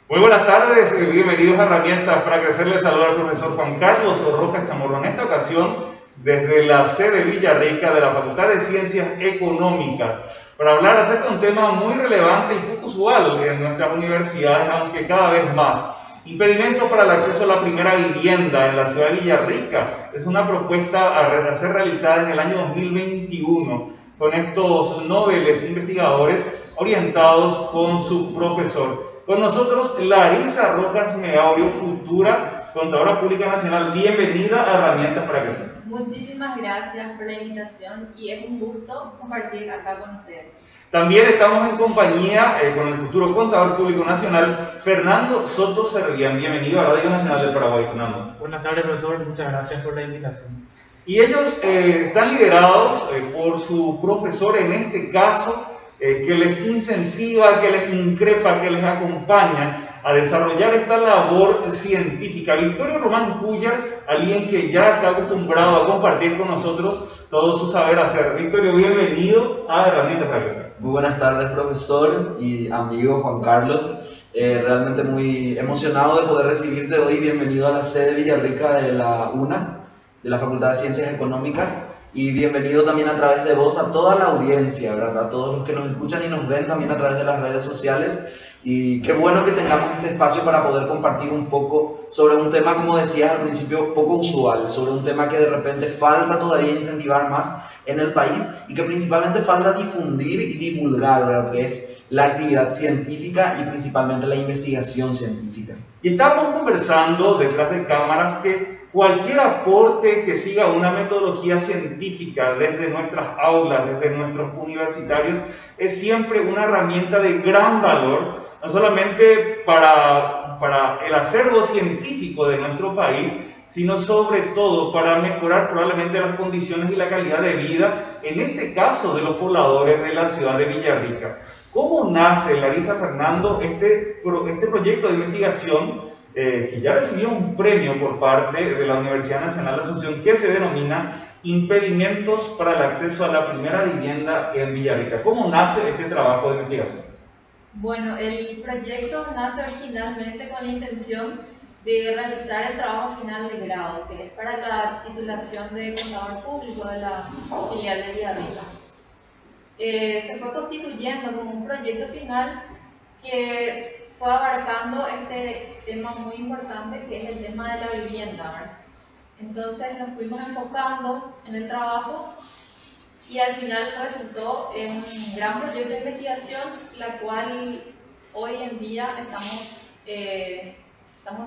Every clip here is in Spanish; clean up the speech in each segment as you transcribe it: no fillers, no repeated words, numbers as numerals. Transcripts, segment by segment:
Muy buenas tardes, bienvenidos a Herramientas para Crecer. Les saluda al profesor Juan Carlos Rojas Chamorro. En esta ocasión, desde la sede Villarrica de la Facultad de Ciencias Económicas, para hablar acerca de un tema muy relevante y poco usual en nuestras universidades, aunque cada vez más. Impedimentos para el acceso a la primera vivienda en la ciudad de Villarrica. Es una propuesta a ser realizada en el año 2021 con estos nobles investigadores orientados con su profesor. Con nosotros, Larisa Rojas Meaurio, futura Contadora Pública Nacional. Bienvenida a Herramientas para Crecer. Muchísimas gracias por la invitación y es un gusto compartir acá con ustedes. También estamos en compañía con el futuro Contador Público Nacional, Fernando Soto Servián. Bienvenido a Radio Nacional del Paraguay, Fernando. Buenas tardes, profesor. Muchas gracias por la invitación. Y ellos están liderados por su profesor, en este caso, que les incentiva, que les increpa, que les acompaña a desarrollar esta labor científica. Victorio Román Cuyar, alguien que ya está acostumbrado a compartir con nosotros todo su saber hacer. Victorio, bienvenido a Herramientas para Crecer. Muy buenas tardes, profesor y amigo Juan Carlos. Realmente muy emocionado de poder recibirte hoy. Bienvenido a la sede Villarrica de la UNA, de la Facultad de Ciencias Económicas. Y bienvenido también a través de vos a toda la audiencia, ¿verdad? A todos los que nos escuchan y nos ven también a través de las redes sociales. Y qué bueno que tengamos este espacio para poder compartir un poco sobre un tema, como decías al principio, poco usual, sobre un tema que de repente falta todavía incentivar más en el país y que principalmente falta difundir y divulgar, ¿verdad? Que es la actividad científica y principalmente la investigación científica. Y estábamos conversando detrás de cámaras que cualquier aporte que siga una metodología científica desde nuestras aulas, desde nuestros universitarios, es siempre una herramienta de gran valor, no solamente para el acervo científico de nuestro país, sino sobre todo para mejorar probablemente las condiciones y la calidad de vida, en este caso de los pobladores de la ciudad de Villarrica. ¿Cómo nace, Larisa, Fernando, este proyecto de investigación que ya recibió un premio por parte de la Universidad Nacional de Asunción, que se denomina Impedimentos para el acceso a la primera vivienda en Villarrica? ¿Cómo nace este trabajo de investigación? Bueno, el proyecto nace originalmente con la intención de realizar el trabajo final de grado, que es para la titulación de contador público de la filial de Villarrica. Se fue constituyendo como un proyecto final que fue abarcando este tema muy importante, que es el tema de la vivienda, ¿verdad? Entonces nos fuimos enfocando en el trabajo y al final resultó en un gran proyecto de investigación, la cual hoy en día estamos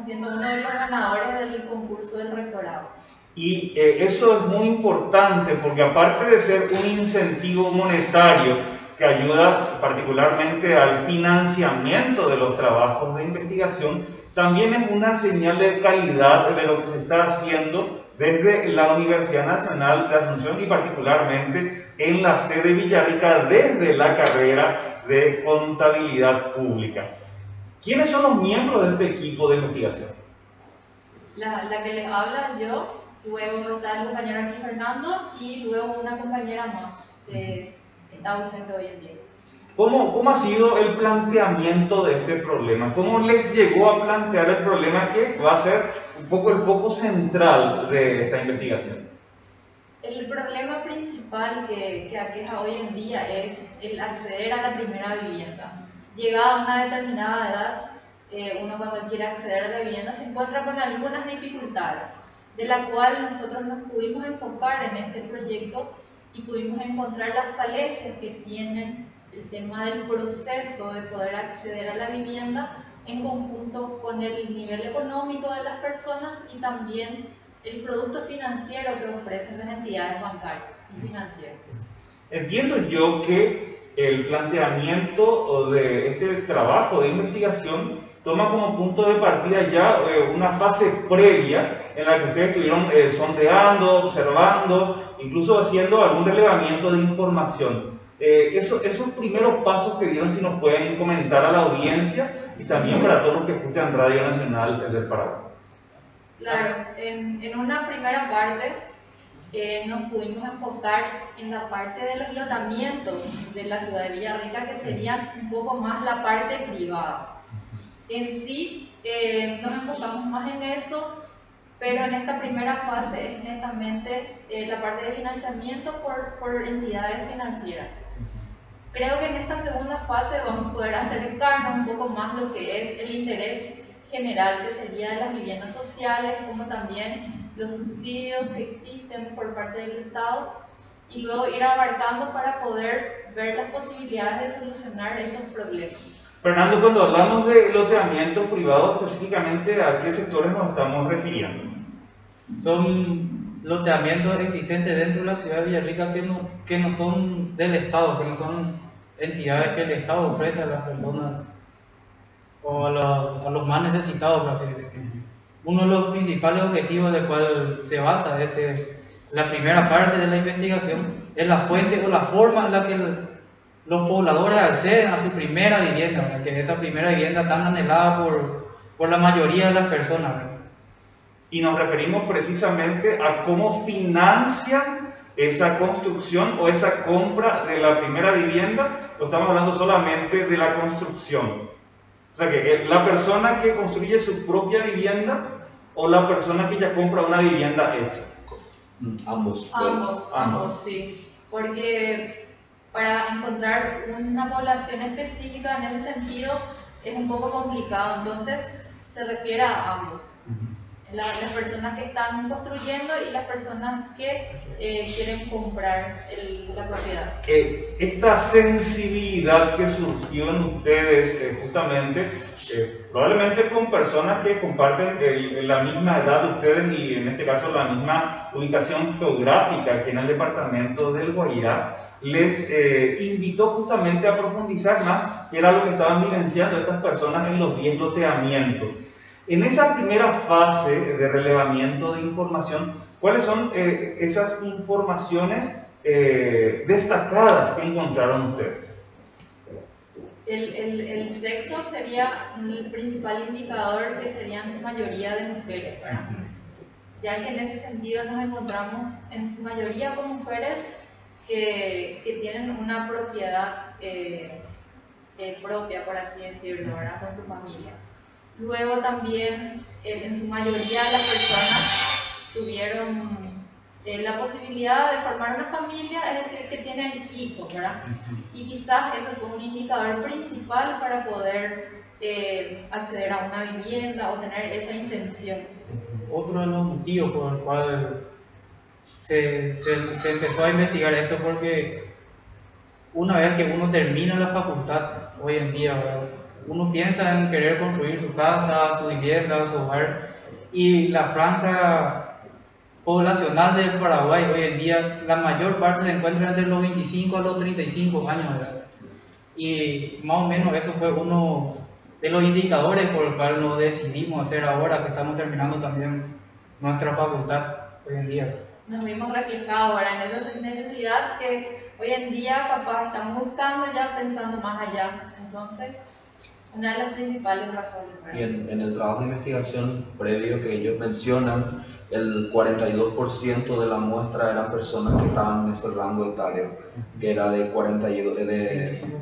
siendo uno de los ganadores del concurso del rectorado. Y eso es muy importante porque aparte de ser un incentivo monetario que ayuda particularmente al financiamiento de los trabajos de investigación, también es una señal de calidad de lo que se está haciendo desde la Universidad Nacional de Asunción y particularmente en la sede Villarrica desde la carrera de Contabilidad Pública. ¿Quiénes son los miembros de este equipo de investigación? La que les habla yo, luego está el compañero aquí Fernando y luego una compañera más que está ausente hoy en día. ¿Cómo ha sido el planteamiento de este problema? ¿Cómo les llegó a plantear el problema que va a ser un poco el foco central de esta investigación? El problema principal que aqueja hoy en día es el acceder a la primera vivienda. Llegada a una determinada edad, uno cuando quiere acceder a la vivienda se encuentra con algunas dificultades, de la cual nosotros nos pudimos enfocar en este proyecto y pudimos encontrar las falencias que tienen el tema del proceso de poder acceder a la vivienda en conjunto con el nivel económico de las personas y también el producto financiero que ofrecen las entidades bancarias y financieras. Entiendo yo que el planteamiento de este trabajo de investigación toma como punto de partida ya una fase previa en la que ustedes estuvieron sondeando, observando, incluso haciendo algún relevamiento de información. Esos primeros pasos que dieron, si nos pueden comentar a la audiencia y también para todos los que escuchan Radio Nacional del Paraguay. Claro, en una primera parte nos pudimos enfocar en la parte de los lotamientos de la ciudad de Villarrica, que serían un poco más la parte privada. En sí, nos enfocamos más en eso, pero en esta primera fase es netamente la parte de financiamiento por entidades financieras. Creo que en esta segunda fase vamos a poder acercarnos un poco más lo que es el interés general, que sería de las viviendas sociales, como también los subsidios que existen por parte del Estado, y luego ir abarcando para poder ver las posibilidades de solucionar esos problemas. Fernando, cuando hablamos de loteamiento privado, específicamente, ¿a qué sectores nos estamos refiriendo? Son loteamientos existentes dentro de la ciudad de Villarrica que no son del Estado, que no son entidades que el Estado ofrece a las personas o a los más necesitados. Uno de los principales objetivos del cual se basa la primera parte de la investigación es la fuente o la forma en la que los pobladores acceden a su primera vivienda, ¿verdad? Que es esa primera vivienda tan anhelada por la mayoría de las personas, ¿verdad? Y nos referimos precisamente a cómo financian esa construcción o esa compra de la primera vivienda, o estamos hablando solamente de la construcción. O sea que la persona que construye su propia vivienda o la persona que ya compra una vivienda hecha. Ambos. Ambos, sí. Porque para encontrar una población específica en ese sentido es un poco complicado, entonces se refiere a ambos. Las personas que están construyendo y las personas que quieren comprar la propiedad. Esta sensibilidad que surgió en ustedes justamente, probablemente con personas que comparten la misma edad de ustedes y en este caso la misma ubicación geográfica aquí en el departamento del Guairá, les invitó justamente a profundizar más, que era lo que estaban vivenciando estas personas en los 10 loteamientos. En esa primera fase de relevamiento de información, ¿cuáles son esas informaciones destacadas que encontraron ustedes? El sexo sería el principal indicador, que serían en su mayoría de mujeres, ¿verdad? Ya que en ese sentido nos encontramos en su mayoría con mujeres que tienen una propiedad propia, por así decirlo, ¿verdad? Con su familia. Luego también, en su mayoría, las personas tuvieron la posibilidad de formar una familia, es decir, que tienen hijos, ¿verdad? Y quizás eso fue un indicador principal para poder acceder a una vivienda o tener esa intención. Otro de los motivos por el cual se empezó a investigar esto, porque una vez que uno termina la facultad, hoy en día, ¿verdad? Uno piensa en querer construir su casa, su vivienda, su hogar, y la franja poblacional de Paraguay hoy en día, la mayor parte se encuentra entre los 25 a los 35 años, ¿verdad? Y más o menos eso fue uno de los indicadores por el cual nos decidimos hacer ahora que estamos terminando también nuestra facultad hoy en día. Nos vimos reflejados ahora en esa necesidad que hoy en día capaz estamos buscando, ya pensando más allá. Entonces, una de las principales razones. Y en el trabajo de investigación previo que ellos mencionan, el 42% de la muestra eran personas que estaban en ese rango etario, que era de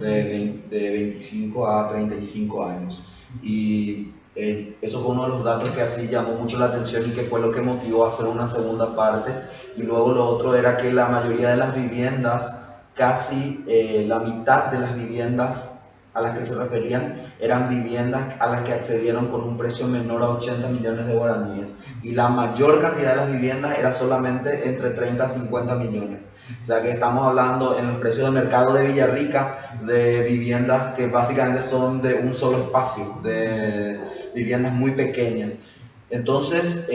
25 a 35 años. Y eso fue uno de los datos que así llamó mucho la atención y que fue lo que motivó a hacer una segunda parte. Y luego lo otro era que la mayoría de las viviendas, casi la mitad de las viviendas a las que se referían eran viviendas a las que accedieron con un precio menor a 80 millones de guaraníes, y la mayor cantidad de las viviendas era solamente entre 30 a 50 millones. O sea que estamos hablando en los precios del mercado de Villarrica de viviendas que básicamente son de un solo espacio, de viviendas muy pequeñas. Entonces,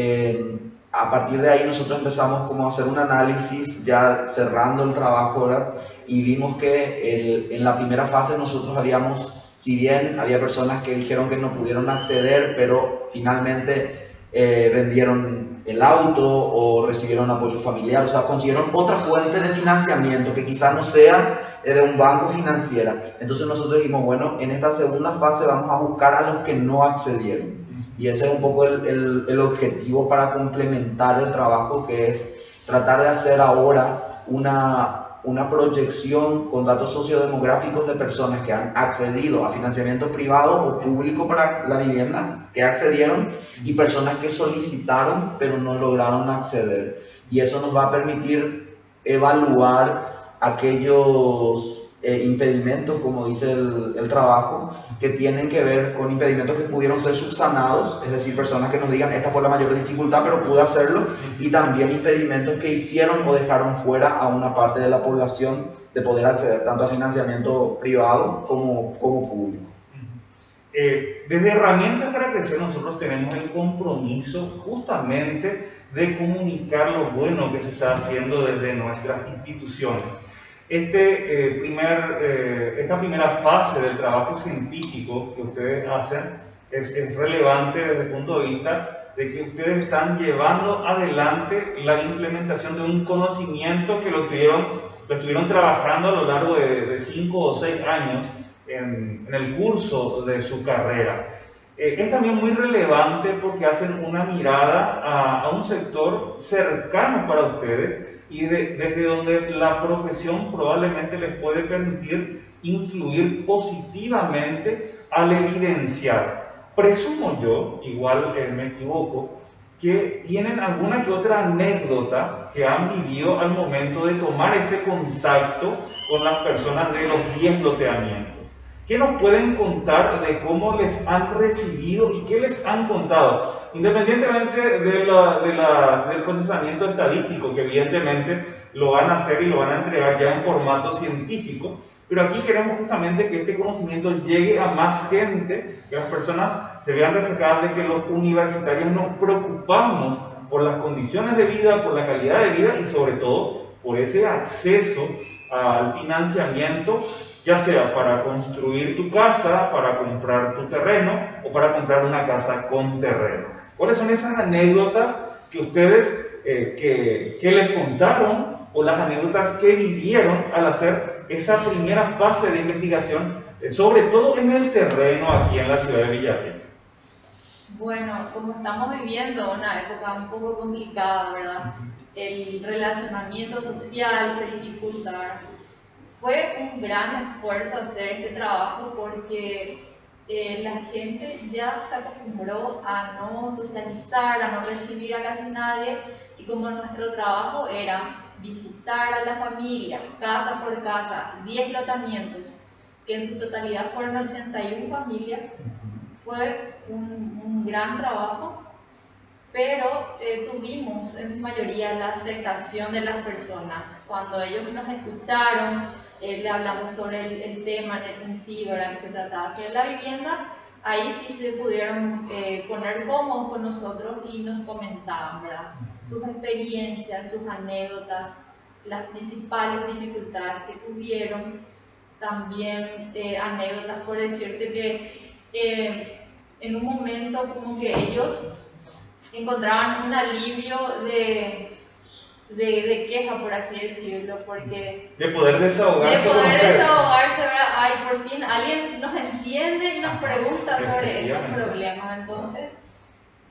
a partir de ahí nosotros empezamos como a hacer un análisis, ya cerrando el trabajo, ¿verdad? Y vimos que en la primera fase nosotros si bien había personas que dijeron que no pudieron acceder, pero finalmente vendieron el auto o recibieron apoyo familiar, o sea, consiguieron otra fuente de financiamiento que quizás no sea de un banco financiero. Entonces nosotros dijimos, bueno, en esta segunda fase vamos a buscar a los que no accedieron. Y ese es un poco el objetivo para complementar el trabajo, que es tratar de hacer ahora una proyección con datos sociodemográficos de personas que han accedido a financiamiento privado o público para la vivienda, que accedieron, y personas que solicitaron pero no lograron acceder. Y eso nos va a permitir evaluar aquellos impedimentos, como dice el trabajo, que tienen que ver con impedimentos que pudieron ser subsanados, es decir, personas que nos digan esta fue la mayor dificultad pero pude hacerlo, y también impedimentos que hicieron o dejaron fuera a una parte de la población de poder acceder tanto a financiamiento privado como público. Desde Herramientas para Crecer nosotros tenemos el compromiso justamente de comunicar lo bueno que se está haciendo desde nuestras instituciones. Esta primera fase del trabajo científico que ustedes hacen es relevante desde el punto de vista de que ustedes están llevando adelante la implementación de un conocimiento que lo estuvieron trabajando a lo largo de 5 o 6 años en el curso de su carrera. Es también muy relevante porque hacen una mirada a un sector cercano para ustedes y desde donde la profesión probablemente les puede permitir influir positivamente al evidenciar. Presumo yo, igual me equivoco, que tienen alguna que otra anécdota que han vivido al momento de tomar ese contacto con las personas de los 10 loteamientos. ¿Qué nos pueden contar de cómo les han recibido y qué les han contado? Independientemente del procesamiento estadístico, que evidentemente lo van a hacer y lo van a entregar ya en formato científico, pero aquí queremos justamente que este conocimiento llegue a más gente, que las personas se vean reflejadas de que los universitarios nos preocupamos por las condiciones de vida, por la calidad de vida y sobre todo por ese acceso al financiamiento, ya sea para construir tu casa, para comprar tu terreno o para comprar una casa con terreno. ¿Cuáles son esas anécdotas que ustedes que les contaron o las anécdotas que vivieron al hacer esa primera fase de investigación, sobre todo en el terreno aquí en la ciudad de Villarrica? Bueno, como estamos viviendo una época un poco complicada, ¿verdad? El relacionamiento social se dificulta. Fue un gran esfuerzo hacer este trabajo porque la gente ya se acostumbró a no socializar, a no recibir a casi nadie, y como nuestro trabajo era visitar a la familia, casa por casa, 10 lotamientos, que en su totalidad fueron 81 familias, fue un gran trabajo, pero tuvimos en su mayoría la aceptación de las personas. Cuando ellos nos escucharon, le hablamos sobre el tema en sí, ¿verdad? Que se trataba sobre la vivienda, ahí sí se pudieron poner cómodos con nosotros y nos comentaban, ¿verdad? Sus experiencias, sus anécdotas, las principales dificultades que tuvieron, también anécdotas por decirte que en un momento como que ellos encontraban un alivio de queja, por así decirlo, porque de poder desahogarse, ¿verdad? Ay, por fin alguien nos entiende y nos pregunta sobre estos problemas. Entonces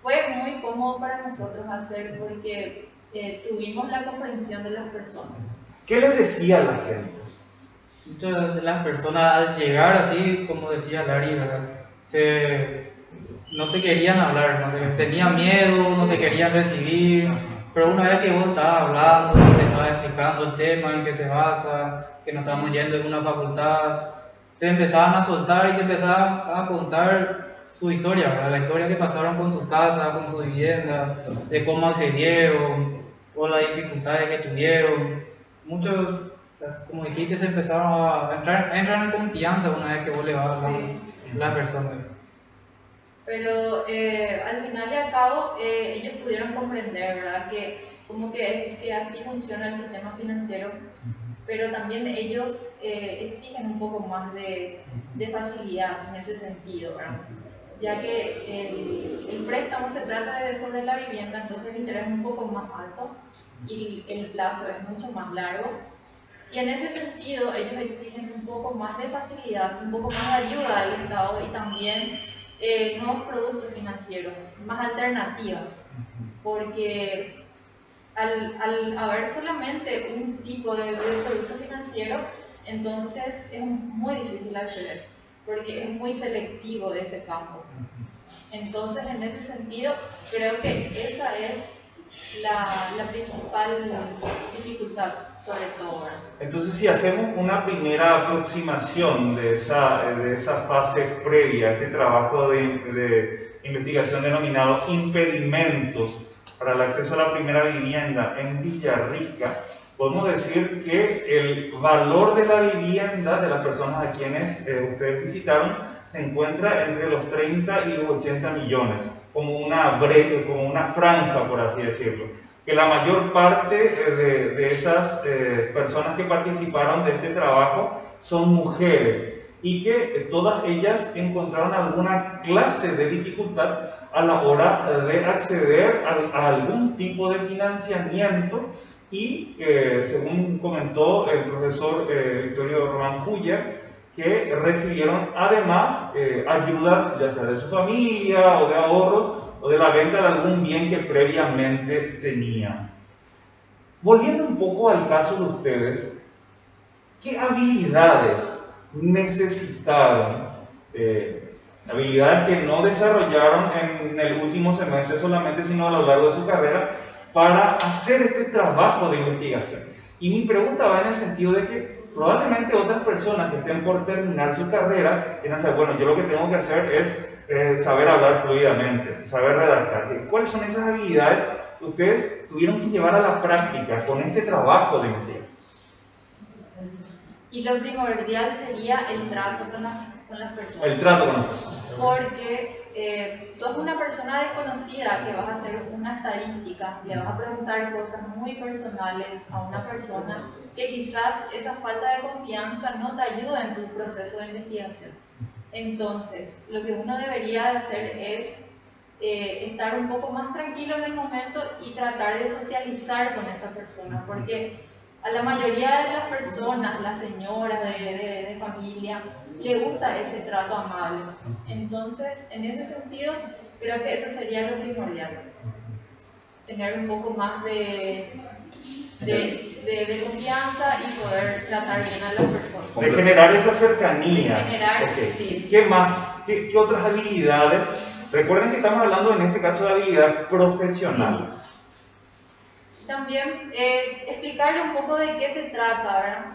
fue muy cómodo para nosotros hacer porque tuvimos la comprensión de las personas. ¿Qué les decía la gente? Muchas de las personas al llegar así, como decía Larry, ¿verdad? No te querían hablar, ¿no? Tenían miedo, no te querían recibir, pero una vez que vos estabas hablando, te estabas explicando el tema en que se basa, que nos estamos yendo en una facultad, se empezaban a soltar y te empezaban a contar su historia, ¿verdad? La historia que pasaron con su casa, con su vivienda, de cómo accedieron o las dificultades que tuvieron. Muchos, como dijiste, se empezaron a entrar en confianza una vez que vos le vas hablando a la persona. Pero al final y al cabo ellos pudieron comprender, ¿verdad? Que como que así funciona el sistema financiero, pero también ellos exigen un poco más de facilidad en ese sentido, ¿verdad? Ya que el préstamo se trata de sobre la vivienda, entonces el interés es un poco más alto y el plazo es mucho más largo. Y en ese sentido ellos exigen un poco más de facilidad, un poco más de ayuda del Estado y también nuevos productos financieros, más alternativas, porque al haber solamente un tipo de producto financiero, entonces es muy difícil acceder, porque es muy selectivo de ese campo. Entonces, en ese sentido, creo que esa es la principal dificultad, sobre todo. Entonces, si hacemos una primera aproximación de esa fase previa, este trabajo de investigación denominado impedimentos para el acceso a la primera vivienda en Villarrica, podemos decir que el valor de la vivienda de las personas a quienes ustedes visitaron se encuentra entre los 30 y los 80 millones, como una franja, por así decirlo. Que la mayor parte de esas personas que participaron de este trabajo son mujeres y que todas ellas encontraron alguna clase de dificultad a la hora de acceder a algún tipo de financiamiento y, según comentó el profesor Victorio Román Puya, que recibieron además ayudas ya sea de su familia o de ahorros o de la venta de algún bien que previamente tenían. Volviendo un poco al caso de ustedes, ¿qué habilidades necesitaron? Habilidades que no desarrollaron en el último semestre solamente, sino a lo largo de su carrera, para hacer este trabajo de investigación. Y mi pregunta va en el sentido de que probablemente otras personas que estén por terminar su carrera quieran saber, bueno, yo lo que tengo que hacer es saber hablar fluidamente, saber redactar. ¿Cuáles son esas habilidades que ustedes tuvieron que llevar a la práctica con este trabajo de investigación? Y lo primordial sería el trato con las personas. El trato con las personas. Porque sos una persona desconocida que vas a hacer una estadística, le vas a preguntar cosas muy personales a una persona que quizás esa falta de confianza no te ayuda en tu proceso de investigación. Entonces, lo que uno debería de hacer es estar un poco más tranquilo en el momento y tratar de socializar con esa persona, porque a la mayoría de las personas, las señoras de familia, le gusta ese trato amable. Entonces, en ese sentido, creo que eso sería lo primordial. Tener un poco más de confianza y poder tratar bien a las personas. De generar esa cercanía. De generar, okay. Sí. ¿Qué más? ¿Qué otras habilidades? Recuerden que estamos hablando en este caso de habilidades profesionales. Sí. También explicarle un poco de qué se trata, ¿verdad?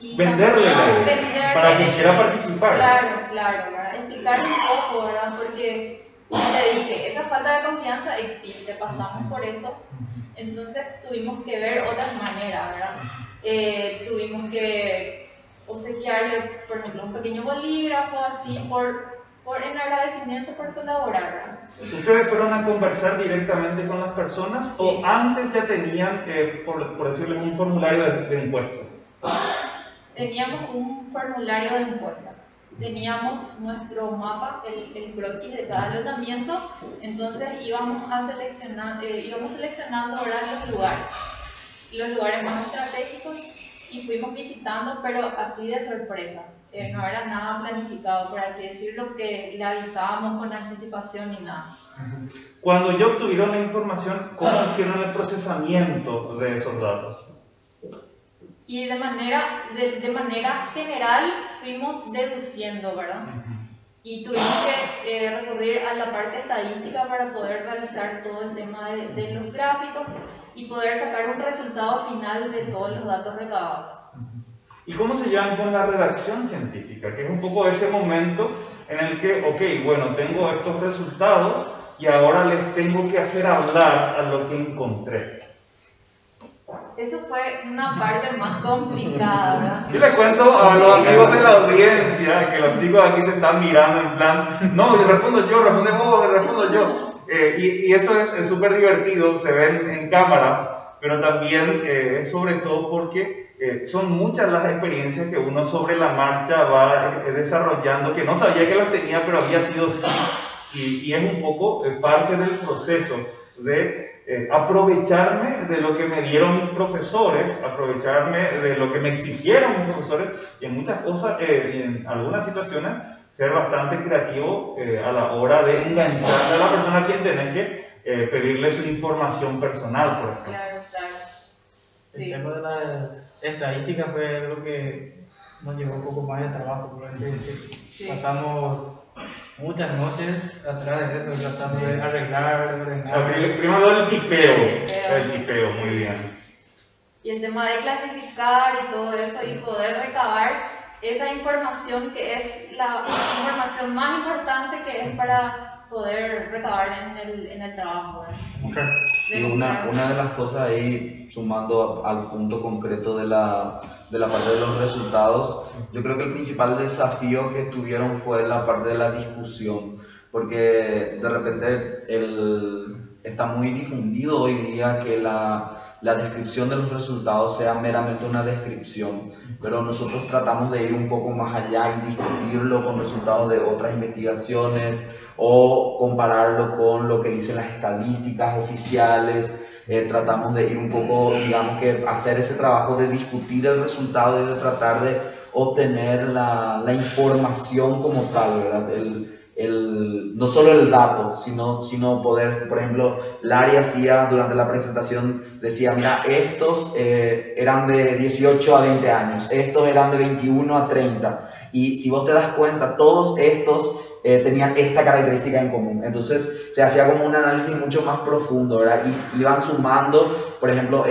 Y venderle la idea para que quiera participar. Claro, ¿verdad? Explicarle un poco, ¿verdad? Porque, como te dije, esa falta de confianza existe, pasamos por eso. Entonces tuvimos que ver otras maneras, ¿verdad? Tuvimos que obsequiarle, por ejemplo, un pequeño bolígrafo, así, en agradecimiento por colaborar, ¿verdad? ¿Ustedes fueron a conversar directamente con las personas Sí. o antes ya tenían, por decirles, un formulario de encuesta? Teníamos un formulario de encuesta. Teníamos nuestro mapa, el croquis de cada alojamiento, entonces íbamos seleccionando ahora los lugares más estratégicos y fuimos visitando, pero así de sorpresa. No era nada planificado, por así decirlo, que le avisábamos con anticipación ni nada. Cuando ya obtuvieron la información, ¿cómo hicieron el procesamiento de esos datos? Y de manera general fuimos deduciendo, ¿verdad? Y tuvimos que recurrir a la parte estadística para poder realizar todo el tema de los gráficos y poder sacar un resultado final de todos los datos recabados. ¿Y cómo se llevan con la redacción científica? Que es un poco ese momento en el que, ok, bueno, tengo estos resultados y ahora les tengo que hacer hablar a lo que encontré. Eso fue una parte más complicada, ¿verdad? Yo les cuento a los amigos de la audiencia, que los chicos aquí se están mirando en plan, no, yo respondo yo, responde vos, respondo yo. Y eso es súper divertido, se ve en cámara, pero también es sobre todo porque son muchas las experiencias que uno sobre la marcha va desarrollando, que no sabía que las tenía, pero había sido así. Y es un poco parte del proceso de aprovecharme de lo que me dieron mis profesores, aprovecharme de lo que me exigieron mis profesores, y en muchas cosas, en algunas situaciones, ser bastante creativo a la hora de engancharle a la persona a quien tenés que pedirle su información personal, por ejemplo. Claro. El Sí. tema de la estadística fue algo que nos llevó un poco más de trabajo, por así decirlo. Sí. Pasamos muchas noches atrás de eso, tratando de arreglar, de ordenar. Primero el tipeo, muy bien. Y el tema de clasificar y todo eso y poder recabar esa información que es la información más importante que es para poder recabar en el trabajo. ¿Verdad? Y una de las cosas ahí, sumando al punto concreto de la parte de los resultados, yo creo que el principal desafío que tuvieron fue la parte de la discusión, porque de repente está muy difundido hoy día que la descripción de los resultados sea meramente una descripción, pero nosotros tratamos de ir un poco más allá y discutirlo con resultados de otras investigaciones o compararlo con lo que dicen las estadísticas oficiales. Tratamos de ir un poco, digamos que hacer ese trabajo de discutir el resultado y de tratar de obtener la información como tal, ¿verdad? No solo el dato, sino poder, por ejemplo, Lari hacía durante la presentación, decía, mira, estos eran de 18 a 20 años, estos eran de 21 a 30, y si vos te das cuenta, todos estos tenían esta característica en común. Entonces se hacía como un análisis mucho más profundo, ¿verdad? Y iban sumando, por ejemplo,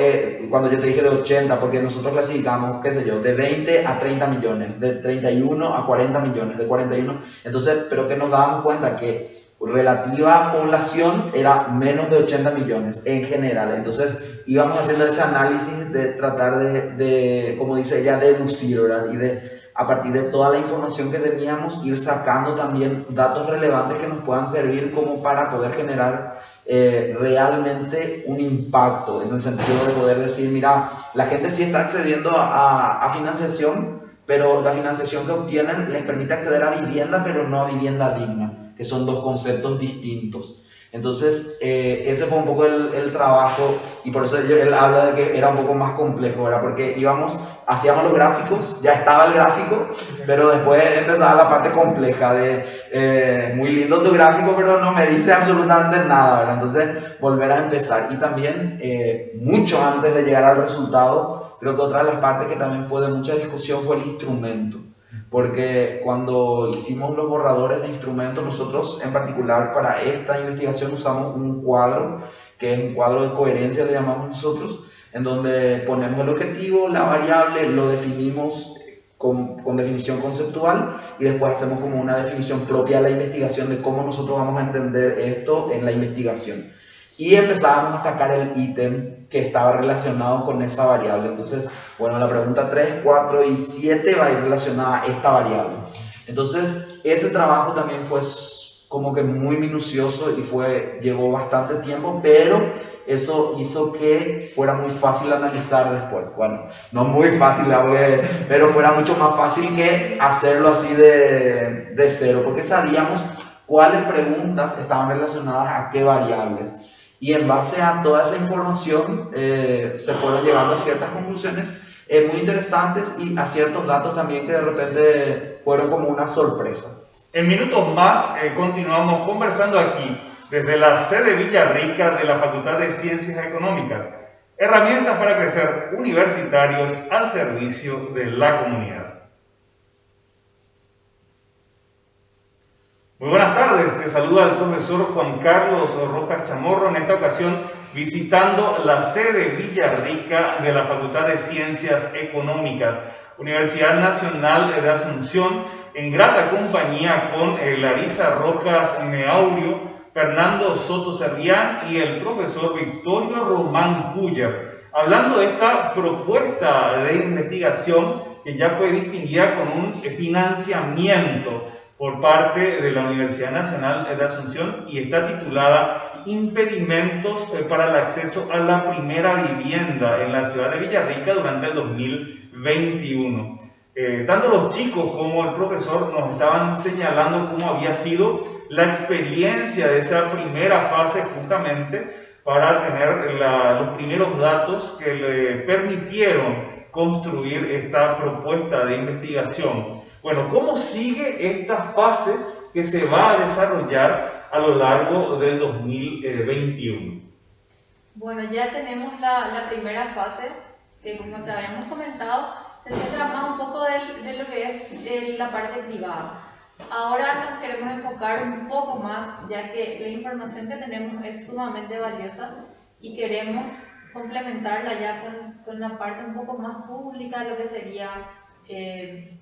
cuando yo te dije de 80, porque nosotros clasificamos, qué sé yo, de 20 a 30 millones, de 31 a 40 millones, de 41. Entonces, pero que nos dábamos cuenta que relativa población era menos de 80 millones en general. Entonces íbamos haciendo ese análisis de tratar de como dice ella, deducir, ¿verdad? Y de a partir de toda la información que teníamos, ir sacando también datos relevantes que nos puedan servir como para poder generar realmente un impacto, en el sentido de poder decir, mira, la gente sí está accediendo a financiación, pero la financiación que obtienen les permite acceder a vivienda, pero no a vivienda digna, que son dos conceptos distintos. Entonces, ese fue un poco el trabajo, y por eso él habla de que era un poco más complejo, ¿verdad? Porque hacíamos los gráficos, ya estaba el gráfico, pero después empezaba la parte compleja de muy lindo tu gráfico, pero no me dice absolutamente nada, ¿verdad? Entonces, volver a empezar. Y también, mucho antes de llegar al resultado, creo que otra de las partes que también fue de mucha discusión fue el instrumento. Porque cuando hicimos los borradores de instrumentos, nosotros en particular para esta investigación usamos un cuadro, que es un cuadro de coherencia, le llamamos nosotros, en donde ponemos el objetivo, la variable, lo definimos con definición conceptual y después hacemos como una definición propia de la investigación de cómo nosotros vamos a entender esto en la investigación. Y empezábamos a sacar el ítem que estaba relacionado con esa variable. Entonces, bueno, la pregunta 3, 4 y 7 va a ir relacionada a esta variable. Entonces, ese trabajo también fue como que muy minucioso y llevó bastante tiempo, pero eso hizo que fuera muy fácil analizar después. Bueno, no muy fácil, pero fuera mucho más fácil que hacerlo así de cero, porque sabíamos cuáles preguntas estaban relacionadas a qué variables. Y en base a toda esa información se fueron llegando a ciertas conclusiones muy interesantes y a ciertos datos también que de repente fueron como una sorpresa. En minutos más continuamos conversando aquí desde la sede Villarrica de la Facultad de Ciencias Económicas. Herramientas para crecer universitarios al servicio de la comunidad. Muy buenas tardes, te saluda el profesor Juan Carlos Rojas Chamorro, en esta ocasión visitando la sede Villarrica de la Facultad de Ciencias Económicas, Universidad Nacional de Asunción, en grata compañía con Larisa Rojas Meaurio, Fernando Soto Servián y el profesor Victorio Román Cuyar, hablando de esta propuesta de investigación que ya fue distinguida con un financiamiento por parte de la Universidad Nacional de Asunción y está titulada Impedimentos para el acceso a la primera vivienda en la ciudad de Villarrica durante el 2021. Tanto los chicos como el profesor nos estaban señalando cómo había sido la experiencia de esa primera fase justamente para tener los primeros datos que le permitieron construir esta propuesta de investigación. Bueno, ¿cómo sigue esta fase que se va a desarrollar a lo largo del 2021? Bueno, ya tenemos la primera fase que como te habíamos comentado, se centra más un poco de lo que es la parte privada. Ahora nos queremos enfocar un poco más, ya que la información que tenemos es sumamente valiosa y queremos complementarla ya con la parte un poco más pública de lo que sería de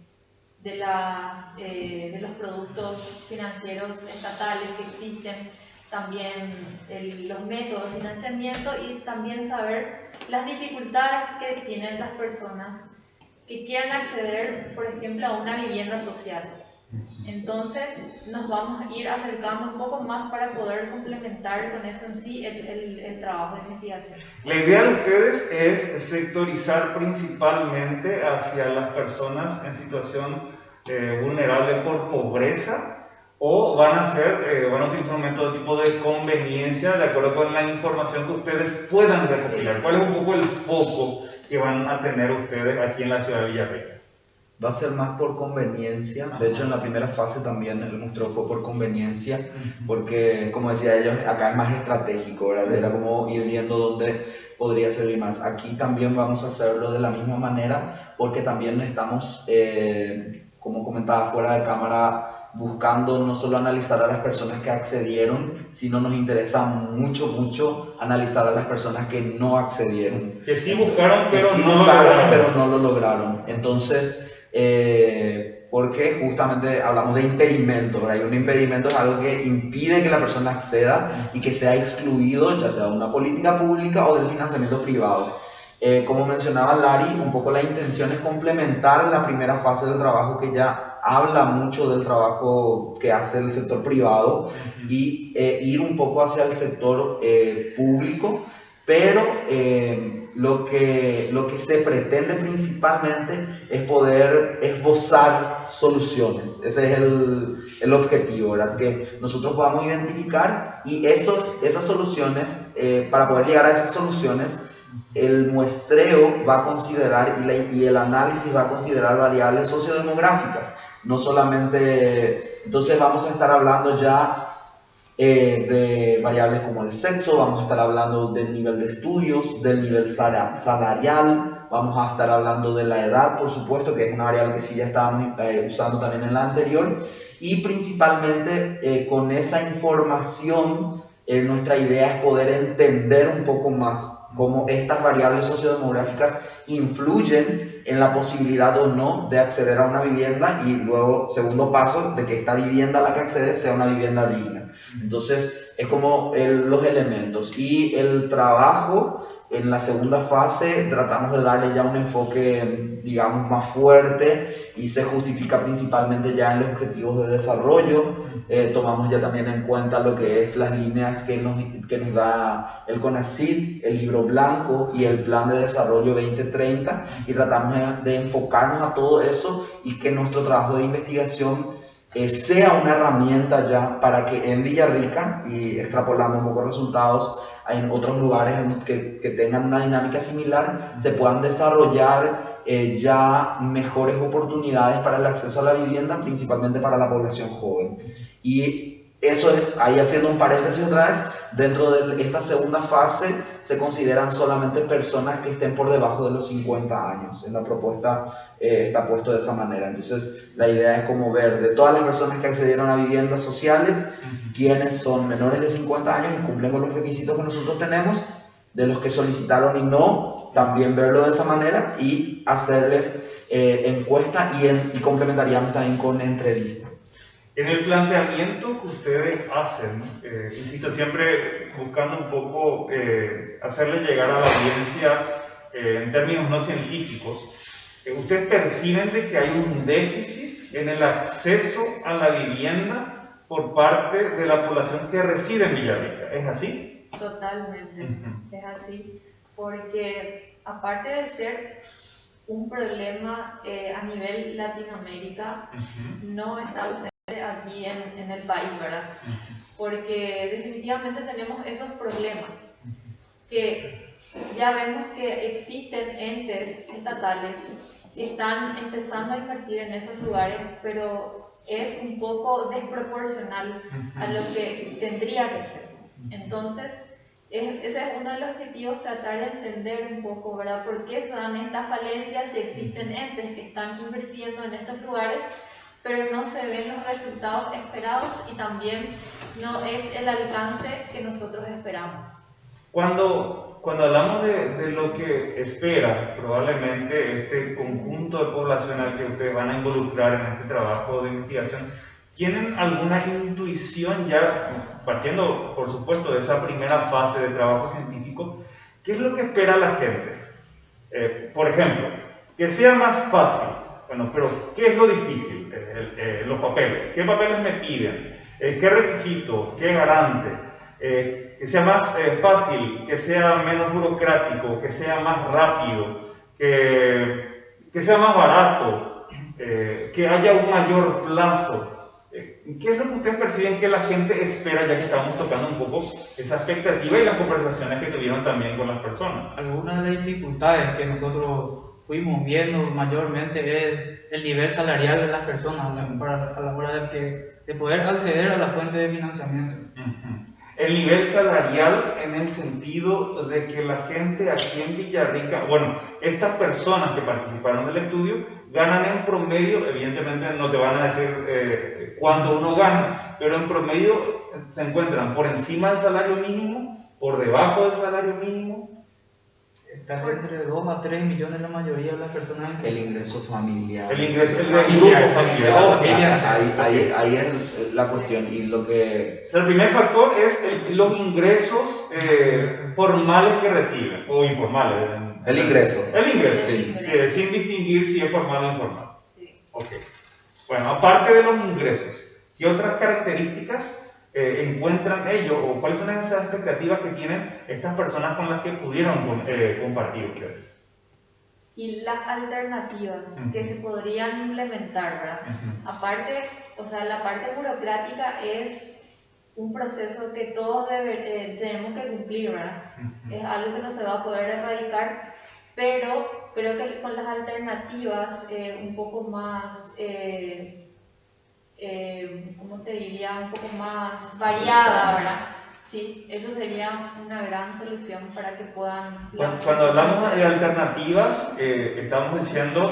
los productos financieros estatales que existen, también los métodos de financiamiento y también saber las dificultades que tienen las personas que quieran acceder, por ejemplo, a una vivienda social. Entonces nos vamos a ir acercando un poco más para poder complementar con eso en sí el trabajo de investigación. La idea de ustedes es sectorizar principalmente hacia las personas en situación vulnerable por pobreza, o van a utilizar un método tipo de conveniencia de acuerdo con la información que ustedes puedan recopilar. ¿Cuál es un poco el foco que van a tener ustedes aquí en la ciudad de Villarrica? Va a ser más por conveniencia. De hecho, en la primera fase también el muestreo fue por conveniencia, porque, como decía ellos, acá es más estratégico, ¿verdad? Era como ir viendo dónde podría servir más. Aquí también vamos a hacerlo de la misma manera, porque también estamos, como comentaba fuera de cámara, buscando no solo analizar a las personas que accedieron, sino nos interesa mucho analizar a las personas que no accedieron. Que sí buscaron, que pero sí no buscaron, lo lograron. pero no lo lograron. Entonces, porque justamente hablamos de impedimentos, ¿verdad? Y un impedimento es algo que impide que la persona acceda y que sea excluido, ya sea de una política pública o del financiamiento privado. Como mencionaba Lari, un poco la intención es complementar la primera fase del trabajo, que ya habla mucho del trabajo que hace el sector privado, y ir un poco hacia el sector público, pero lo que se pretende principalmente es poder esbozar soluciones. Ese es el objetivo, ¿verdad? Que nosotros podamos identificar y esas soluciones, para poder llegar a esas soluciones, el muestreo va a considerar y el análisis va a considerar variables sociodemográficas. No solamente, entonces vamos a estar hablando ya de variables como el sexo, vamos a estar hablando del nivel de estudios, del nivel salarial, vamos a estar hablando de la edad, por supuesto, que es una variable que sí ya estábamos usando también en la anterior, y principalmente con esa información nuestra idea es poder entender un poco más cómo estas variables sociodemográficas influyen en la posibilidad o no de acceder a una vivienda, y luego, segundo paso, de que esta vivienda a la que accedes sea una vivienda digna. Entonces, es como los elementos. Y el trabajo, en la segunda fase, tratamos de darle ya un enfoque, digamos, más fuerte, y se justifica principalmente ya en los objetivos de desarrollo. Tomamos ya también en cuenta lo que es las líneas que nos da el CONACYT, el libro blanco y el plan de desarrollo 2030, y tratamos de enfocarnos a todo eso y que nuestro trabajo de investigación sea una herramienta ya para que en Villarrica, y extrapolando un poco resultados en otros lugares que tengan una dinámica similar, se puedan desarrollar ya mejores oportunidades para el acceso a la vivienda, principalmente para la población joven. Y eso es, ahí haciendo un paréntesis otra vez, dentro de esta segunda fase se consideran solamente personas que estén por debajo de los 50 años. En la propuesta está puesto de esa manera. Entonces la idea es como ver de todas las personas que accedieron a viviendas sociales, quienes son menores de 50 años y cumplen con los requisitos que nosotros tenemos, de los que solicitaron y no, también verlo de esa manera y hacerles encuesta, y complementaríamos también con entrevista. En el planteamiento que ustedes hacen, insisto, siempre buscando un poco hacerle llegar a la audiencia en términos no científicos, ¿ustedes perciben de que hay un déficit en el acceso a la vivienda por parte de la población que reside en Villarrica? ¿Es así? Totalmente, es así, porque aparte de ser un problema a nivel Latinoamérica, no está ausente aquí en el país, ¿verdad? Porque definitivamente tenemos esos problemas, que ya vemos que existen entes estatales que están empezando a invertir en esos lugares, pero es un poco desproporcional a lo que tendría que ser. Entonces, Ese es uno de los objetivos, tratar de entender un poco, ¿verdad? ¿Por qué se dan estas falencias si existen entes que están invirtiendo en estos lugares, pero no se ven los resultados esperados y también no es el alcance que nosotros esperamos? Cuando hablamos de lo que espera probablemente este conjunto de poblacional que ustedes van a involucrar en este trabajo de investigación, ¿tienen alguna intuición ya, partiendo por supuesto de esa primera fase de trabajo científico, qué es lo que espera la gente? Por ejemplo, que sea más fácil. Bueno, pero ¿qué es lo difícil? Los papeles. ¿Qué papeles me piden? ¿Qué requisito? ¿Qué garante? Que sea más fácil, que sea menos burocrático, que sea más rápido, que sea más barato, que haya un mayor plazo. ¿Qué es lo que ustedes perciben que la gente espera, ya que estamos tocando un poco esa expectativa y las conversaciones que tuvieron también con las personas? Algunas de las dificultades que nosotros fuimos viendo mayormente es el nivel salarial de las personas a la hora de poder acceder a la fuente de financiamiento. El nivel salarial en el sentido de que la gente aquí en Villarrica, bueno, estas personas que participaron del estudio ganan en promedio, evidentemente no te van a decir cuánto uno gana, pero en promedio se encuentran por encima del salario mínimo, por debajo del salario mínimo. Está entre 2 a 3 millones la mayoría de las personas. El ingreso familiar. El ingreso, el grupo familiar. Ahí es la cuestión. Y lo que... O sea, el primer factor es los ingresos formales que reciben, o informales. El ingreso. El ingreso, Sí. sin distinguir si es formal o informal. Sí. Ok. Bueno, aparte de los ingresos, ¿qué otras características encuentran ellos o cuáles son esas expectativas que tienen estas personas con las que pudieron compartir ustedes? Y las alternativas que se podrían implementar, ¿verdad? Aparte, o sea, la parte burocrática es un proceso que todos tenemos que cumplir, ¿verdad? Es algo que no se va a poder erradicar, pero creo que con las alternativas un poco más, ¿cómo te diría? Un poco más variada, ¿verdad? Sí, eso sería una gran solución para que puedan... Cuando hablamos de alternativas, estamos diciendo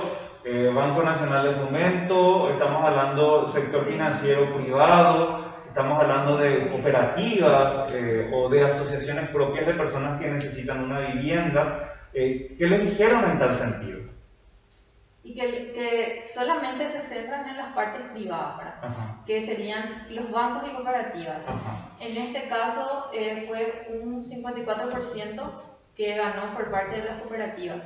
Banco Nacional de Fomento, estamos hablando sector financiero privado, estamos hablando de cooperativas o de asociaciones propias de personas que necesitan una vivienda. ¿Qué les dijeron en tal sentido? Y que solamente se centran en las partes privadas, ¿verdad? Que serían los bancos y cooperativas. En este caso fue un 54% que ganó por parte de las cooperativas.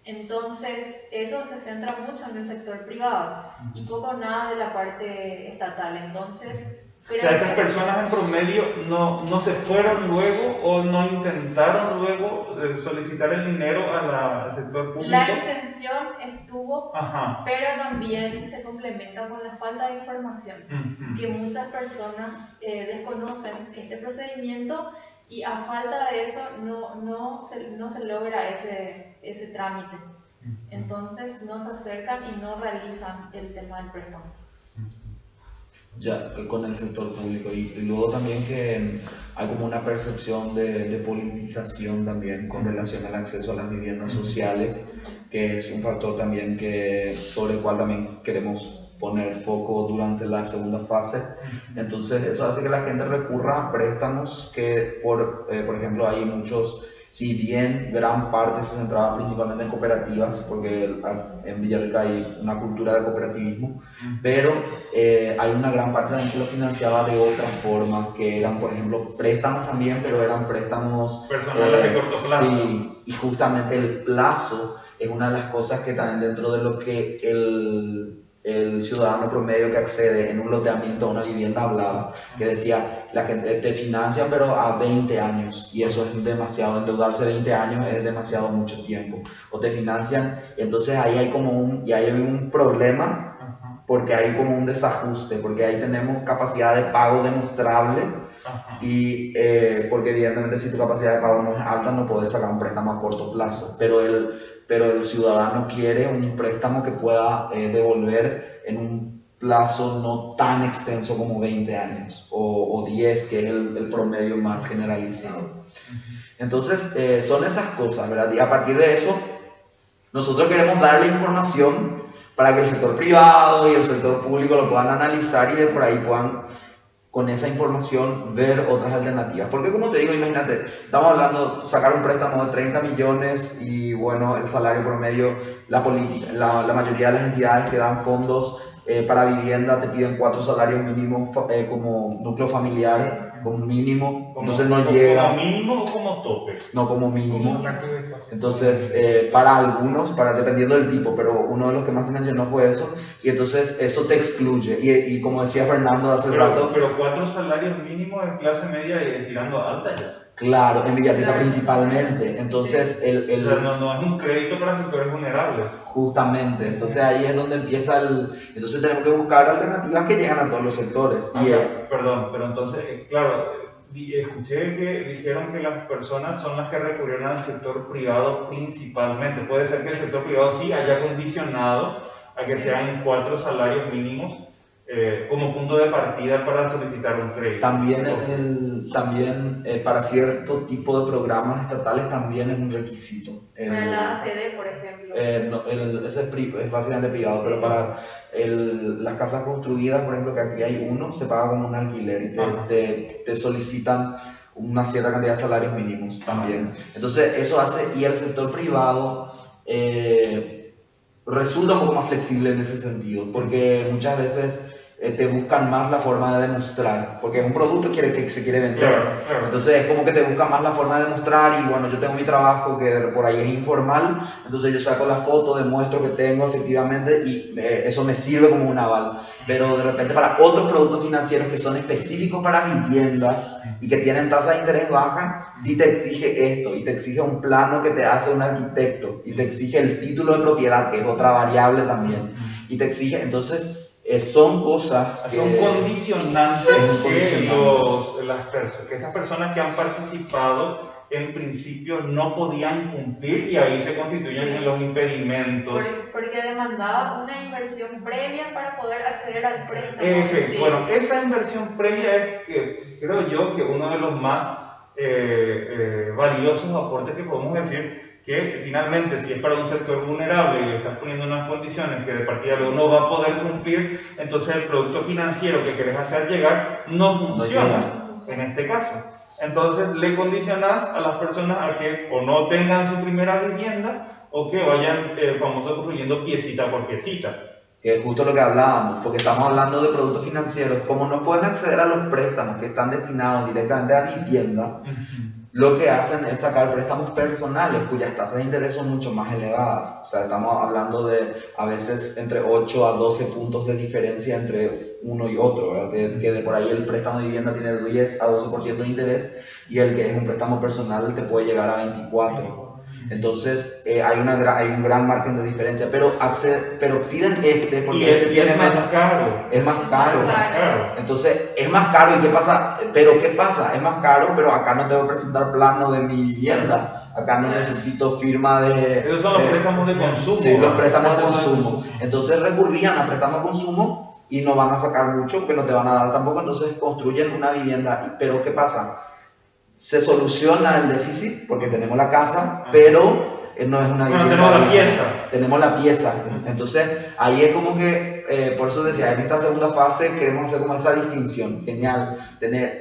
Entonces, eso se centra mucho en el sector privado y poco o nada de la parte estatal. Entonces, o sea, estas personas en promedio no se fueron luego o no intentaron luego solicitar el dinero al sector público. La intención estuvo, pero también se complementa con la falta de información, que muchas personas desconocen este procedimiento y a falta de eso no se logra ese trámite. Entonces no se acercan y no realizan el tema del préstamo. Ya, con el sector público y luego también que hay como una percepción de politización también con relación al acceso a las viviendas sociales, que es un factor también sobre el cual también queremos poner foco durante la segunda fase. Entonces eso hace que la gente recurra a préstamos que por ejemplo hay muchos, si bien gran parte se centraba principalmente en cooperativas, porque en Villarrica hay una cultura de cooperativismo, pero hay una gran parte también que lo financiaba de otra forma, que eran, por ejemplo, préstamos también, pero eran préstamos personales de corto plazo. Sí, y justamente el plazo es una de las cosas que también dentro de lo que el ciudadano promedio que accede en un loteamiento a una vivienda hablaba, que decía, la gente te financia pero a 20 años, y eso es demasiado, endeudarse 20 años es demasiado mucho tiempo, o te financian, y entonces ahí hay como un problema, porque hay como un desajuste, porque ahí tenemos capacidad de pago demostrable, y porque evidentemente si tu capacidad de pago no es alta no puedes sacar un préstamo a corto plazo, pero el ciudadano quiere un préstamo que pueda devolver en un plazo no tan extenso como 20 años o 10, que es el promedio más generalizado. Entonces, son esas cosas, ¿verdad? Y a partir de eso, nosotros queremos darle información para que el sector privado y el sector público lo puedan analizar y de por ahí puedan, con esa información, ver otras alternativas. Porque como te digo, imagínate, estamos hablando, sacar un préstamo de 30 millones y bueno, el salario promedio, la mayoría de las entidades que dan fondos para vivienda te piden 4 salarios mínimos como núcleo familiar, como mínimo, entonces no llega. ¿Como mínimo o como tope? No, como mínimo. Entonces, para algunos, dependiendo del tipo, pero uno de los que más se mencionó fue eso, y entonces eso te excluye. Y como decía Fernando hace rato. Pero 4 salarios mínimos en clase media y tirando a alta ya. Claro, en Villarrica principalmente. Entonces, Pero no es un crédito para sectores vulnerables. Justamente, entonces ahí es donde empieza Entonces tenemos que buscar alternativas que llegan a todos los sectores. Perdón, pero entonces, claro, escuché que dijeron que las personas son las que recurrieron al sector privado principalmente. Puede ser que el sector privado sí haya condicionado a que sean 4 salarios mínimos como punto de partida para solicitar un crédito. También para cierto tipo de programas estatales también es un requisito. Para la AFD, por ejemplo. Ese es básicamente privado, pero para las casas construidas, por ejemplo, que aquí hay uno, se paga como un alquiler y te solicitan una cierta cantidad de salarios mínimos también. Entonces eso hace, y el sector privado resulta un poco más flexible en ese sentido, porque muchas veces te buscan más la forma de demostrar, porque es un producto que se quiere vender. Claro. Entonces es como que te buscan más la forma de demostrar, y bueno, yo tengo mi trabajo que por ahí es informal, entonces yo saco la foto, demuestro que tengo efectivamente, y eso me sirve como un aval. Pero de repente para otros productos financieros que son específicos para vivienda y que tienen tasa de interés baja, sí te exige esto, y te exige un plano que te hace un arquitecto, y te exige el título de propiedad, que es otra variable también, y te exige, entonces son cosas son condicionantes que estas personas que han participado en principio no podían cumplir, y ahí se constituyen en los impedimentos. Porque demandaba una inversión previa para poder acceder al préstamo. Bueno, esa inversión previa es, creo yo, que uno de los más valiosos aportes que podemos decir, que finalmente, si es para un sector vulnerable y le estás poniendo unas condiciones que de partida luego no va a poder cumplir, entonces el producto financiero que querés hacer llegar no funciona en este caso. Entonces le condicionas a las personas a que o no tengan su primera vivienda o que vayan famosos construyendo piecita por piecita. Que es justo lo que hablábamos, porque estamos hablando de productos financieros. Como no pueden acceder a los préstamos que están destinados directamente a vivienda, lo que hacen es sacar préstamos personales cuyas tasas de interés son mucho más elevadas. O sea, estamos hablando de a veces entre 8 a 12 puntos de diferencia entre uno y otro, ¿verdad? Que de por ahí el préstamo de vivienda tiene 10 a 12% de interés, y el que es un préstamo personal te puede llegar a 24%. Entonces hay un gran margen de diferencia, pero piden porque tiene más caro. Es más caro. Entonces es más caro, ¿y qué pasa? Pero ¿qué pasa? Es más caro, pero acá no tengo que presentar plano de mi vivienda, acá no necesito firma de... Esos son los préstamos de consumo. Sí, los préstamos de consumo. Entonces recurrían a préstamos de consumo y no van a sacar mucho, porque no te van a dar tampoco, entonces construyen una vivienda. Pero ¿qué pasa? Se soluciona el déficit porque tenemos la casa, pero no es una vivienda. Tenemos la pieza. Entonces ahí es como que, por eso decía, en esta segunda fase queremos hacer como esa distinción. Genial.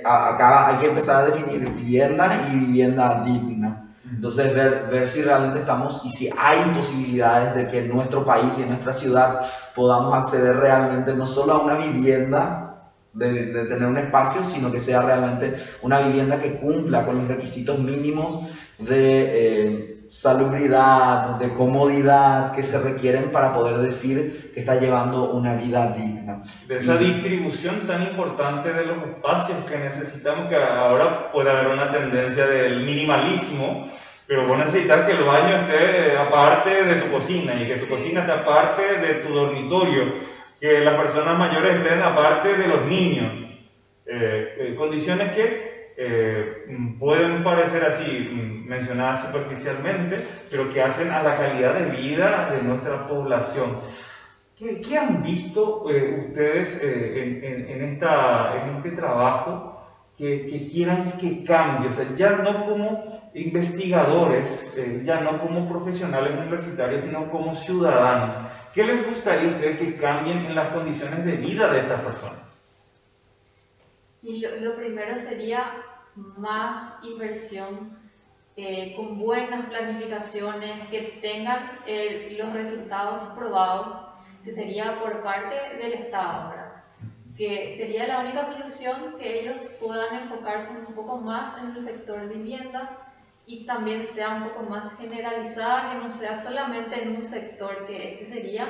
Acá hay que empezar a definir vivienda y vivienda digna. Entonces ver si realmente estamos, y si hay posibilidades de que en nuestro país y en nuestra ciudad podamos acceder realmente no solo a una vivienda, de tener un espacio, sino que sea realmente una vivienda que cumpla con los requisitos mínimos de salubridad, de comodidad que se requieren para poder decir que está llevando una vida digna. De esa distribución tan importante de los espacios que necesitamos, que ahora puede haber una tendencia del minimalismo, pero vos necesitas que el baño esté aparte de tu cocina, y que tu cocina esté aparte de tu dormitorio, que las personas mayores estén aparte de los niños. Condiciones que pueden parecer así, mencionadas superficialmente, pero que hacen a la calidad de vida de nuestra población. ¿Qué han visto ustedes en este trabajo que quieran que cambie, o sea, ya no como investigadores, ya no como profesionales universitarios, sino como ciudadanos. ¿Qué les gustaría a ustedes que cambien en las condiciones de vida de estas personas? Y lo primero sería más inversión, con buenas planificaciones, que tengan los resultados probados, que sería por parte del Estado, ¿verdad? Que sería la única solución, que ellos puedan enfocarse un poco más en el sector vivienda y también sea un poco más generalizada, que no sea solamente en un sector, que sería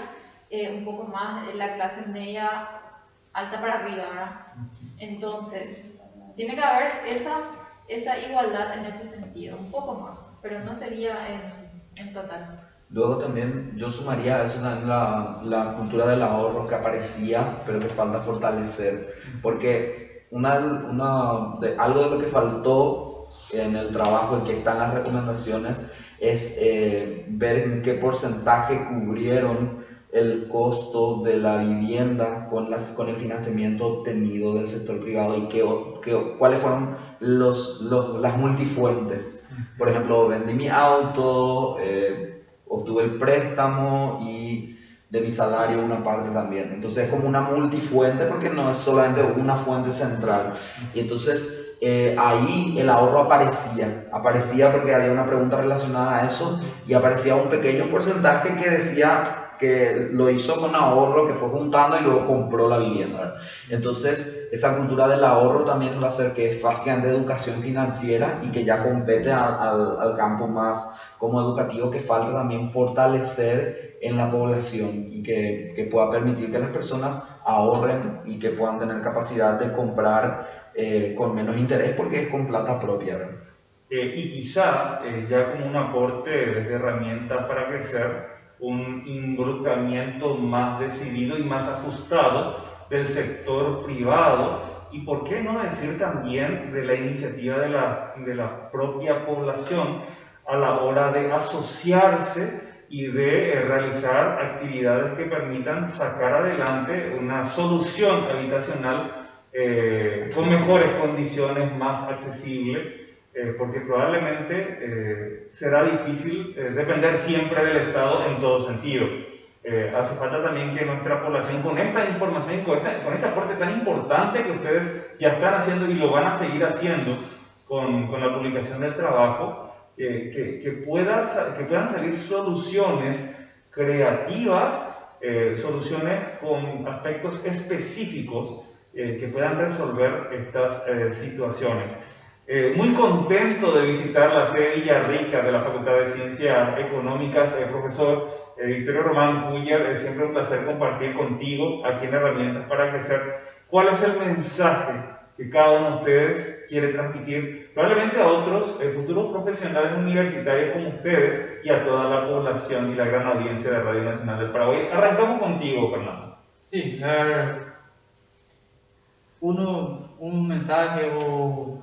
un poco más la clase media alta para arriba, ¿verdad? Entonces, tiene que haber esa igualdad en ese sentido, un poco más, pero no sería en total. Luego también yo sumaría a eso también la cultura del ahorro que aparecía, pero que falta fortalecer, porque algo de lo que faltó en el trabajo y que está en las recomendaciones es ver en qué porcentaje cubrieron el costo de la vivienda con el financiamiento obtenido del sector privado y cuáles fueron las multifuentes. Por ejemplo, vendí mi auto, obtuve el préstamo y de mi salario una parte también. Entonces es como una multifuente porque no es solamente una fuente central. Y entonces ahí el ahorro aparecía porque había una pregunta relacionada a eso y aparecía un pequeño porcentaje que decía que lo hizo con ahorro, que fue juntando y luego compró la vivienda, ¿verdad? Entonces esa cultura del ahorro también va a hacer que es básicamente educación financiera y que ya compete al campo más como educativo, que falta también fortalecer en la población y que pueda permitir que las personas ahorren y que puedan tener capacidad de comprar con menos interés porque es con plata propia, ¿verdad? Y quizá ya como un aporte de herramientas para crecer, un involucramiento más decidido y más ajustado del sector privado, y por qué no decir también de la iniciativa de la propia población a la hora de asociarse y de realizar actividades que permitan sacar adelante una solución habitacional con mejores condiciones, más accesible. Porque probablemente será difícil depender siempre del Estado en todo sentido. Hace falta también que nuestra población, con esta información y con este aporte tan importante que ustedes ya están haciendo y lo van a seguir haciendo con la publicación del trabajo, que puedan salir soluciones creativas, soluciones con aspectos específicos que puedan resolver estas situaciones. Muy contento de visitar la sede Villarrica de la Facultad de Ciencias Económicas, profesor Victorio Román Cuellar. Siempre un placer compartir contigo aquí en Herramientas para Crecer. ¿Cuál es el mensaje que cada uno de ustedes quiere transmitir, probablemente a otros futuros profesionales universitarios como ustedes y a toda la población y la gran audiencia de Radio Nacional del Paraguay? Arrancamos contigo, Fernando. Sí, un mensaje o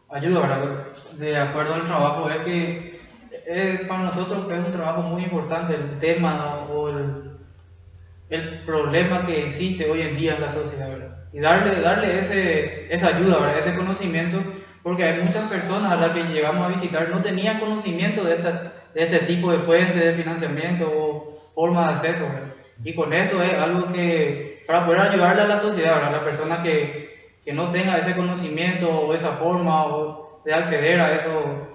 ayuda, ¿verdad? De acuerdo al trabajo, es que para nosotros es un trabajo muy importante el tema o el problema que existe hoy en día en la sociedad, ¿verdad? Y darle esa ayuda, ¿verdad? Ese conocimiento, porque hay muchas personas a las que llegamos a visitar no tenían conocimiento de este tipo de fuentes de financiamiento o formas de acceso, ¿verdad? Y con esto es algo que, para poder ayudarle a la sociedad, ¿verdad? A la persona que no tenga ese conocimiento o esa forma o de acceder a eso,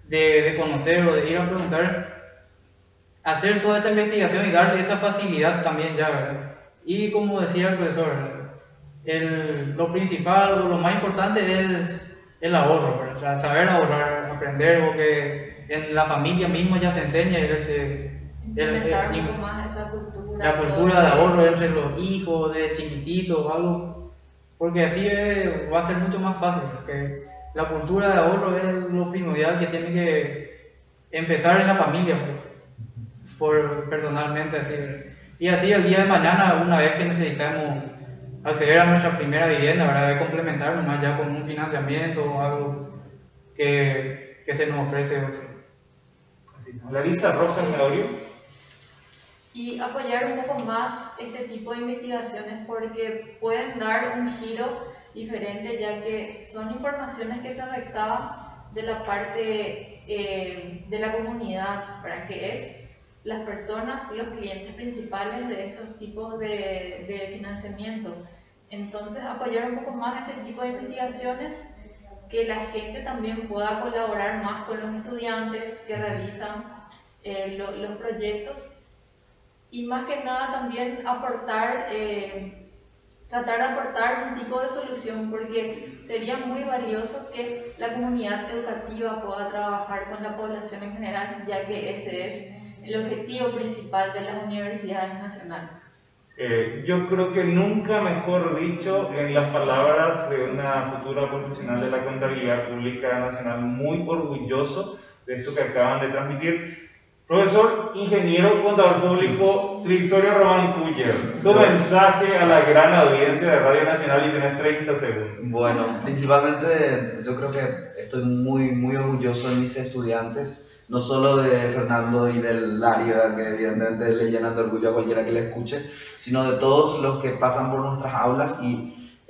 de conocer o de ir a preguntar, hacer toda esa investigación y darle esa facilidad también ya, ¿verdad? Y como decía el profesor, lo principal o lo más importante es el ahorro, ¿verdad? O sea, saber ahorrar, aprender, o que en la familia mismo ya se enseñe Implementar un poco más esa cultura. La cultura de ahorro entre los hijos, de chiquititos, algo. Porque así va a ser mucho más fácil, porque la cultura de ahorro es lo primordial que tiene que empezar en la familia, personalmente así. Y así el día de mañana, una vez que necesitamos acceder a nuestra primera vivienda, ¿verdad? De complementarlo más ya con un financiamiento o algo que se nos ofrece. Larisa Rojas Medorio. Y apoyar un poco más este tipo de investigaciones, porque pueden dar un giro diferente, ya que son informaciones que se recaban de la parte de la comunidad, para que es las personas, los clientes principales de estos tipos de financiamiento. Entonces, apoyar un poco más este tipo de investigaciones, que la gente también pueda colaborar más con los estudiantes que realizan los proyectos, y más que nada también aportar, tratar de aportar un tipo de solución, porque sería muy valioso que la comunidad educativa pueda trabajar con la población en general, ya que ese es el objetivo principal de las universidades nacionales. Yo creo que nunca mejor dicho, en las palabras de una futura profesional de la contabilidad pública nacional, muy orgulloso de esto que acaban de transmitir. Profesor, ingeniero, contador público, Victorio Román Culler, tu mensaje a la gran audiencia de Radio Nacional, y tenés 30 segundos. Bueno, principalmente yo creo que estoy muy orgulloso de mis estudiantes, no solo de Fernando y del Lari, ¿verdad?, que evidentemente le llenan de orgullo a cualquiera que le escuche, sino de todos los que pasan por nuestras aulas. Y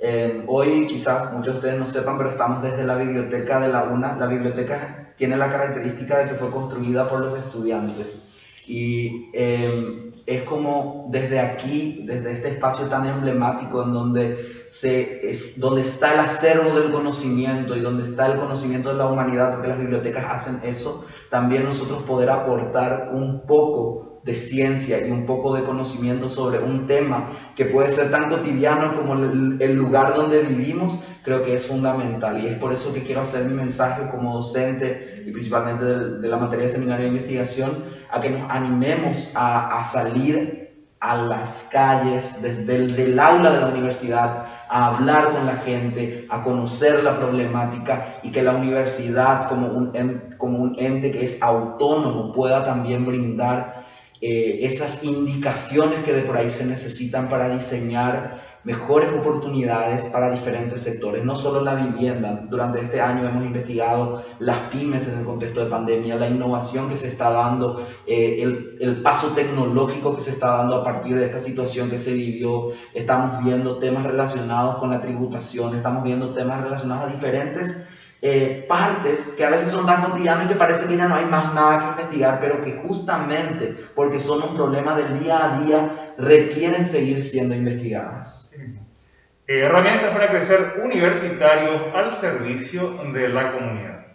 hoy quizás muchos de ustedes no sepan, pero estamos desde la biblioteca de la UNA. La biblioteca tiene la característica de que fue construida por los estudiantes, y es como desde aquí, desde este espacio tan emblemático en donde donde está el acervo del conocimiento y donde está el conocimiento de la humanidad, porque las bibliotecas hacen eso, también nosotros poder aportar un poco de ciencia y un poco de conocimiento sobre un tema que puede ser tan cotidiano como el lugar donde vivimos, creo que es fundamental. Y es por eso que quiero hacer mi mensaje como docente, y principalmente de la materia de seminario de investigación, a que nos animemos a salir a las calles, desde el aula de la universidad, a hablar con la gente, a conocer la problemática, y que la universidad como un ente que es autónomo pueda también brindar esas indicaciones que de por ahí se necesitan para diseñar mejores oportunidades para diferentes sectores, no solo la vivienda. Durante este año hemos investigado las pymes en el contexto de pandemia, la innovación que se está dando, el paso tecnológico que se está dando a partir de esta situación que se vivió. Estamos viendo temas relacionados con la tributación, estamos viendo temas relacionados a diferentes partes que a veces son tan cotidianas y que parece que ya no hay más nada que investigar, pero que justamente porque son un problema del día a día requieren seguir siendo investigadas. Herramientas para crecer universitarios al servicio de la comunidad.